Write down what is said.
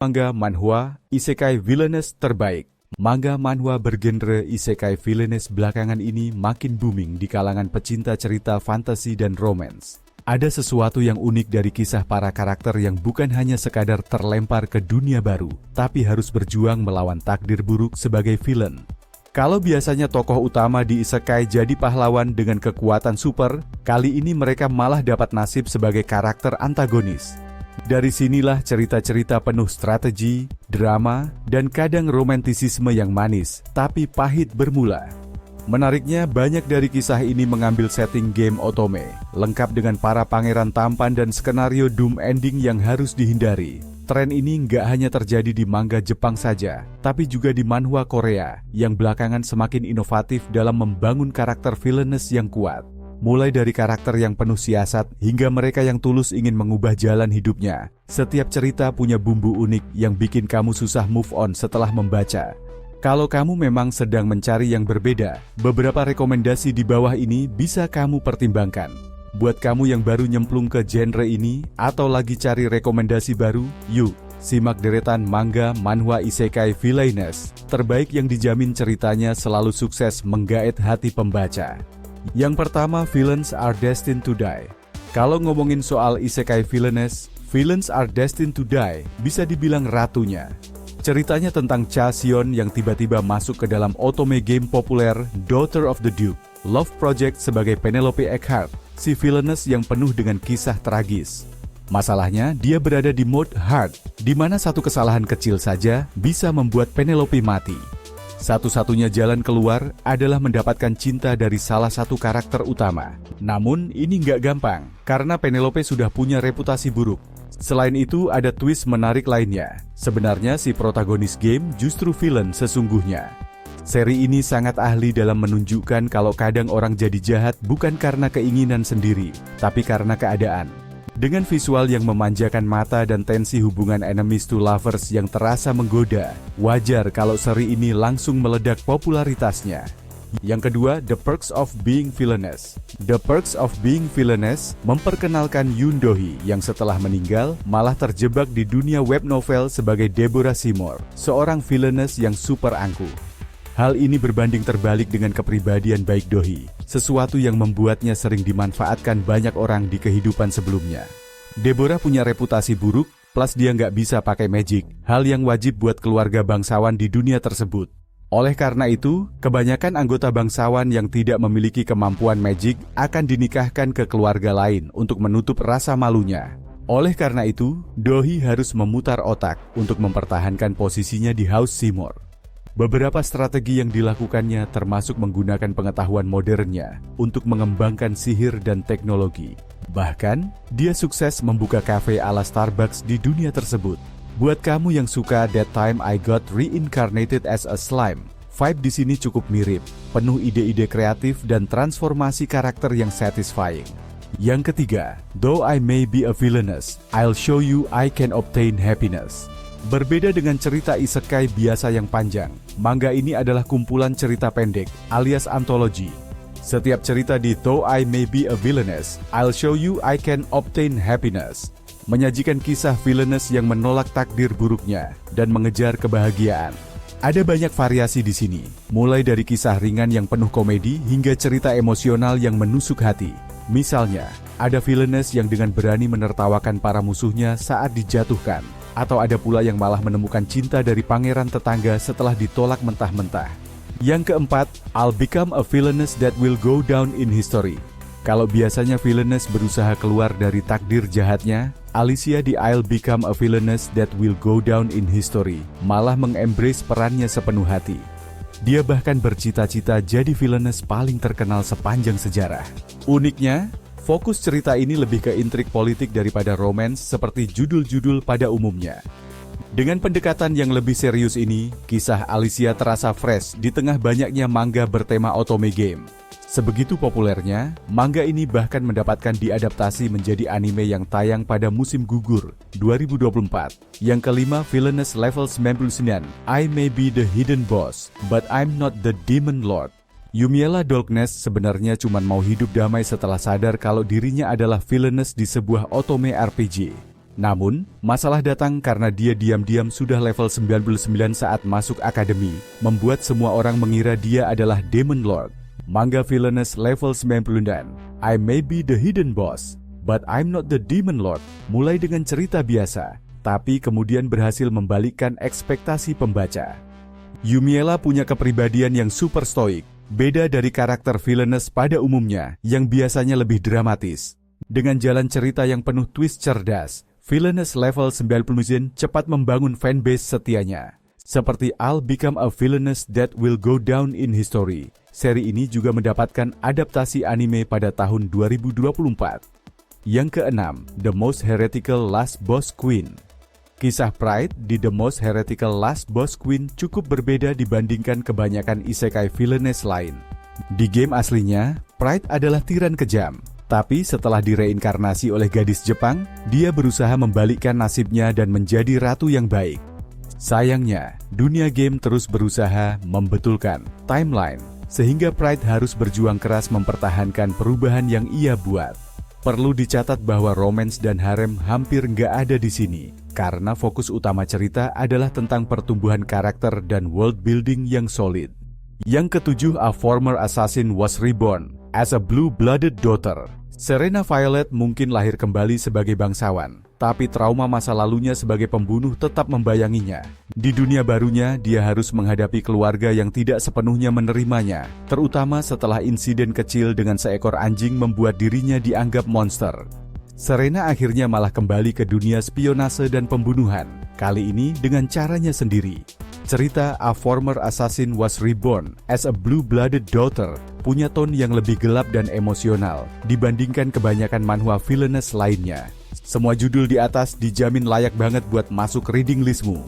Manga manhwa isekai villainous terbaik. Manga manhwa bergenre isekai villainous belakangan ini makin booming di kalangan pecinta cerita fantasi dan romance. Ada sesuatu yang unik dari kisah para karakter yang bukan hanya sekadar terlempar ke dunia baru, tapi harus berjuang melawan takdir buruk sebagai villain. Kalau biasanya tokoh utama di isekai jadi pahlawan dengan kekuatan super, kali ini mereka malah dapat nasib sebagai karakter antagonis. Dari sinilah cerita-cerita penuh strategi, drama, dan kadang romantisisme yang manis, tapi pahit bermula. Menariknya, banyak dari kisah ini mengambil setting game otome, lengkap dengan para pangeran tampan dan skenario doom ending yang harus dihindari. Tren ini nggak hanya terjadi di manga Jepang saja, tapi juga di manhwa Korea, yang belakangan semakin inovatif dalam membangun karakter villainous yang kuat. Mulai dari karakter yang penuh siasat hingga mereka yang tulus ingin mengubah jalan hidupnya. Setiap cerita punya bumbu unik yang bikin kamu susah move on setelah membaca. Kalau kamu memang sedang mencari yang berbeda, beberapa rekomendasi di bawah ini bisa kamu pertimbangkan. Buat kamu yang baru nyemplung ke genre ini atau lagi cari rekomendasi baru, yuk simak deretan manga manhwa isekai villainous terbaik yang dijamin ceritanya selalu sukses menggaet hati pembaca. Yang pertama, Villains Are Destined to Die. Kalau ngomongin soal isekai villainous, Villains Are Destined to Die bisa dibilang ratunya. Ceritanya tentang Cha Sion yang tiba-tiba masuk ke dalam otome game populer Daughter of the Duke, Love Project sebagai Penelope Eckhart, si villainous yang penuh dengan kisah tragis. Masalahnya, dia berada di mode hard, di mana satu kesalahan kecil saja bisa membuat Penelope mati. Satu-satunya jalan keluar adalah mendapatkan cinta dari salah satu karakter utama. Namun, ini nggak gampang, karena Penelope sudah punya reputasi buruk. Selain itu, ada twist menarik lainnya. Sebenarnya si protagonis game justru villain sesungguhnya. Seri ini sangat ahli dalam menunjukkan kalau kadang orang jadi jahat bukan karena keinginan sendiri, tapi karena keadaan. Dengan visual yang memanjakan mata dan tensi hubungan enemies to lovers yang terasa menggoda, wajar kalau seri ini langsung meledak popularitasnya. Yang kedua, The Perks of Being Villainous. The Perks of Being Villainous memperkenalkan Yoon Do-hee yang setelah meninggal malah terjebak di dunia web novel sebagai Deborah Seymour, seorang villainous yang super angkuh. Hal ini berbanding terbalik dengan kepribadian baik Do-hee, sesuatu yang membuatnya sering dimanfaatkan banyak orang di kehidupan sebelumnya. Deborah punya reputasi buruk, plus dia nggak bisa pakai magic, hal yang wajib buat keluarga bangsawan di dunia tersebut. Oleh karena itu, kebanyakan anggota bangsawan yang tidak memiliki kemampuan magic akan dinikahkan ke keluarga lain untuk menutup rasa malunya. Oleh karena itu, Do-hee harus memutar otak untuk mempertahankan posisinya di House Seymour. Beberapa strategi yang dilakukannya termasuk menggunakan pengetahuan modernnya untuk mengembangkan sihir dan teknologi. Bahkan, dia sukses membuka kafe ala Starbucks di dunia tersebut. Buat kamu yang suka That Time I Got Reincarnated as a Slime, vibe di sini cukup mirip, penuh ide-ide kreatif dan transformasi karakter yang satisfying. Yang ketiga, Though I May Be a Villainous, I'll Show You I Can Obtain Happiness. Berbeda dengan cerita isekai biasa yang panjang, manga ini adalah kumpulan cerita pendek, alias antologi. Setiap cerita di Though I May Be a Villainous, I'll Show You I Can Obtain Happiness menyajikan kisah villainous yang menolak takdir buruknya dan mengejar kebahagiaan. Ada banyak variasi di sini, mulai dari kisah ringan yang penuh komedi hingga cerita emosional yang menusuk hati. Misalnya, ada villainous yang dengan berani menertawakan para musuhnya saat dijatuhkan. Atau ada pula yang malah menemukan cinta dari pangeran tetangga setelah ditolak mentah-mentah. Yang keempat, I'll Become a Villainous That Will Go Down in History. Kalau biasanya villainous berusaha keluar dari takdir jahatnya, Alicia di I'll Become a Villainous That Will Go Down in History malah mengembrace perannya sepenuh hati. Dia bahkan bercita-cita jadi villainous paling terkenal sepanjang sejarah. Uniknya, fokus cerita ini lebih ke intrik politik daripada romance seperti judul-judul pada umumnya. Dengan pendekatan yang lebih serius ini, kisah Alicia terasa fresh di tengah banyaknya manga bertema otome game. Sebegitu populernya, manga ini bahkan mendapatkan diadaptasi menjadi anime yang tayang pada musim gugur 2024. Yang kelima, Villainous Level 99, I May Be the Hidden Boss, But I'm Not the Demon Lord. Yumiella Dolkness sebenarnya cuma mau hidup damai setelah sadar kalau dirinya adalah villainous di sebuah otome RPG. Namun, masalah datang karena dia diam-diam sudah level 99 saat masuk akademi, membuat semua orang mengira dia adalah Demon Lord. Manga Villainous level 99. I may be the hidden boss, but I'm not the Demon Lord. Mulai dengan cerita biasa, tapi kemudian berhasil membalikkan ekspektasi pembaca. Yumiella punya kepribadian yang super stoik, beda dari karakter Villainous pada umumnya yang biasanya lebih dramatis. Dengan jalan cerita yang penuh twist cerdas, Villainous level 99 cepat membangun fanbase setianya. Seperti I'll Become a Villainous That Will Go Down in History, seri ini juga mendapatkan adaptasi anime pada tahun 2024. Yang keenam, The Most Heretical Last Boss Queen. Kisah Pride di The Most Heretical Last Boss Queen cukup berbeda dibandingkan kebanyakan isekai villainess lain. Di game aslinya, Pride adalah tiran kejam. Tapi setelah direinkarnasi oleh gadis Jepang, dia berusaha membalikkan nasibnya dan menjadi ratu yang baik. Sayangnya, dunia game terus berusaha membetulkan timeline, sehingga Pride harus berjuang keras mempertahankan perubahan yang ia buat. Perlu dicatat bahwa romance dan harem hampir nggak ada di sini, karena fokus utama cerita adalah tentang pertumbuhan karakter dan world building yang solid. Yang ketujuh, A Former Assassin Was Reborn as a Blue-Blooded Daughter. Serena Violet mungkin lahir kembali sebagai bangsawan, tapi trauma masa lalunya sebagai pembunuh tetap membayanginya. Di dunia barunya, dia harus menghadapi keluarga yang tidak sepenuhnya menerimanya, terutama setelah insiden kecil dengan seekor anjing membuat dirinya dianggap monster. Serena akhirnya malah kembali ke dunia spionase dan pembunuhan, kali ini dengan caranya sendiri. Cerita A Former Assassin Was Reborn as a Blue-Blooded Daughter punya tone yang lebih gelap dan emosional dibandingkan kebanyakan manhwa villainous lainnya. Semua judul di atas dijamin layak banget buat masuk reading listmu.